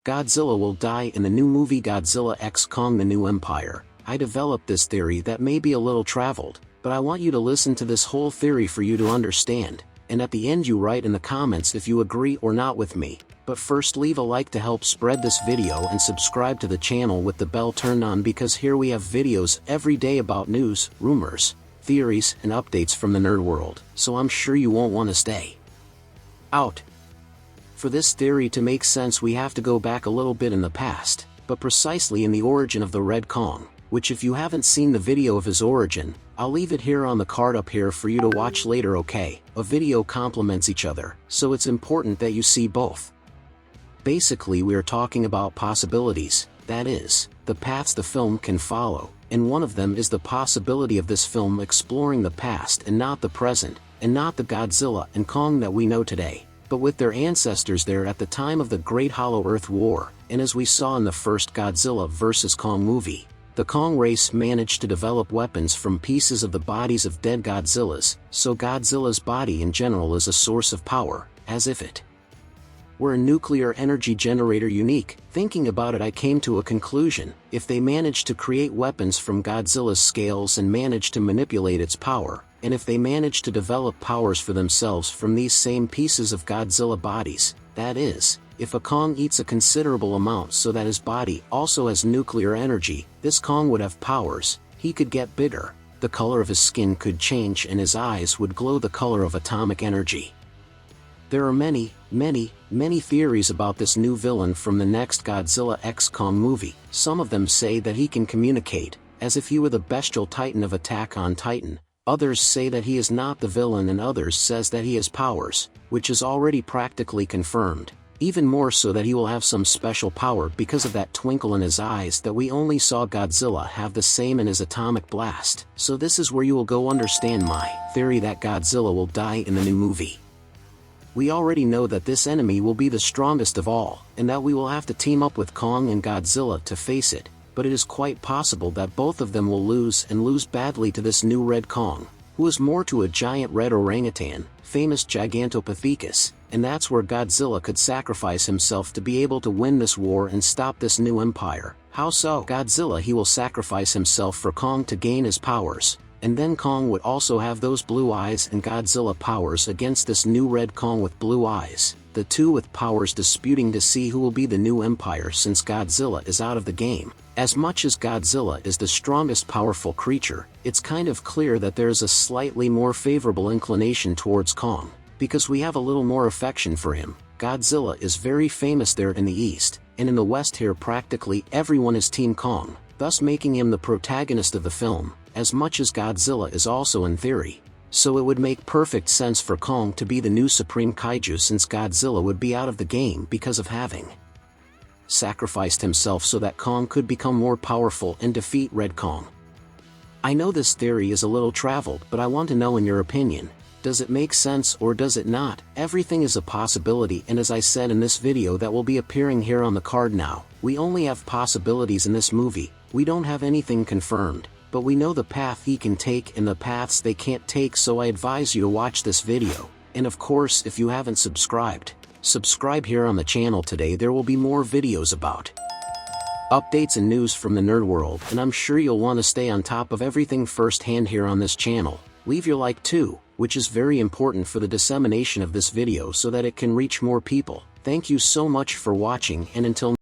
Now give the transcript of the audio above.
Godzilla will die in the new movie Godzilla x Kong: The New Empire. I developed this theory that may be a little traveled, but I want you to listen to this whole theory for you to understand, and at the end you write in the comments if you agree or not with me. But first, leave a like to help spread this video and subscribe to the channel with the bell turned on, because here we have videos every day about news, rumors, theories, and updates from the nerd world, so I'm sure you won't want to stay out. For this theory to make sense, we have to go back a little bit in the past, but precisely in the origin of the Red Kong, which if you haven't seen the video of his origin, I'll leave it here on the card up here for you to watch later, okay? A video complements each other, so it's important that you see both. Basically, we are talking about possibilities, that is, the paths the film can follow, and one of them is the possibility of this film exploring the past and not the present, and not the Godzilla and Kong that we know today, but with their ancestors there at the time of the Great Hollow Earth War. And as we saw in the first Godzilla vs. Kong movie, the Kong race managed to develop weapons from pieces of the bodies of dead Godzillas, so Godzilla's body in general is a source of power, as if it were a nuclear energy generator. Unique. Thinking about it, I came to a conclusion: if they managed to create weapons from Godzilla's scales and managed to manipulate its power, and if they managed to develop powers for themselves from these same pieces of Godzilla bodies, that is, if a Kong eats a considerable amount so that his body also has nuclear energy, this Kong would have powers. He could get bigger, the color of his skin could change, and his eyes would glow the color of atomic energy. There are many theories about this new villain from the next Godzilla x Kong movie. Some of them say that he can communicate, as if he were the bestial titan of Attack on Titan. Others say that he is not the villain, and others says that he has powers, which is already practically confirmed. Even more so that he will have some special power because of that twinkle in his eyes that we only saw Godzilla have the same in his atomic blast. So this is where you will go understand my theory that Godzilla will die in the new movie. We already know that this enemy will be the strongest of all, and that we will have to team up with Kong and Godzilla to face it, but it is quite possible that both of them will lose, and lose badly, to this new Red Kong, who is more to a giant red orangutan, famous Gigantopithecus, and that's where Godzilla could sacrifice himself to be able to win this war and stop this new empire. How so? Godzilla, he will sacrifice himself for Kong to gain his powers, and then Kong would also have those blue eyes and Godzilla powers against this new Red Kong with blue eyes, the two with powers disputing to see who will be the new empire, since Godzilla is out of the game. As much as Godzilla is the strongest powerful creature, it's kind of clear that there is a slightly more favorable inclination towards Kong, because we have a little more affection for him. Godzilla is very famous there in the East, and in the West here practically everyone is Team Kong, thus making him the protagonist of the film, as much as Godzilla is also in theory. So it would make perfect sense for Kong to be the new supreme kaiju, since Godzilla would be out of the game because of having sacrificed himself so that Kong could become more powerful and defeat Red Kong. I know this theory is a little traveled, but I want to know in your opinion, does it make sense or does it not? Everything is a possibility, and as I said in this video that will be appearing here on the card now, we only have possibilities in this movie. We don't have anything confirmed, but we know the path he can take and the paths they can't take, so I advise you to watch this video. And of course, if you haven't subscribed, subscribe here on the channel today. There will be more videos about updates and news from the nerd world, and I'm sure you'll want to stay on top of everything firsthand here on this channel. Leave your like too, which is very important for the dissemination of this video so that it can reach more people. Thank you so much for watching, and until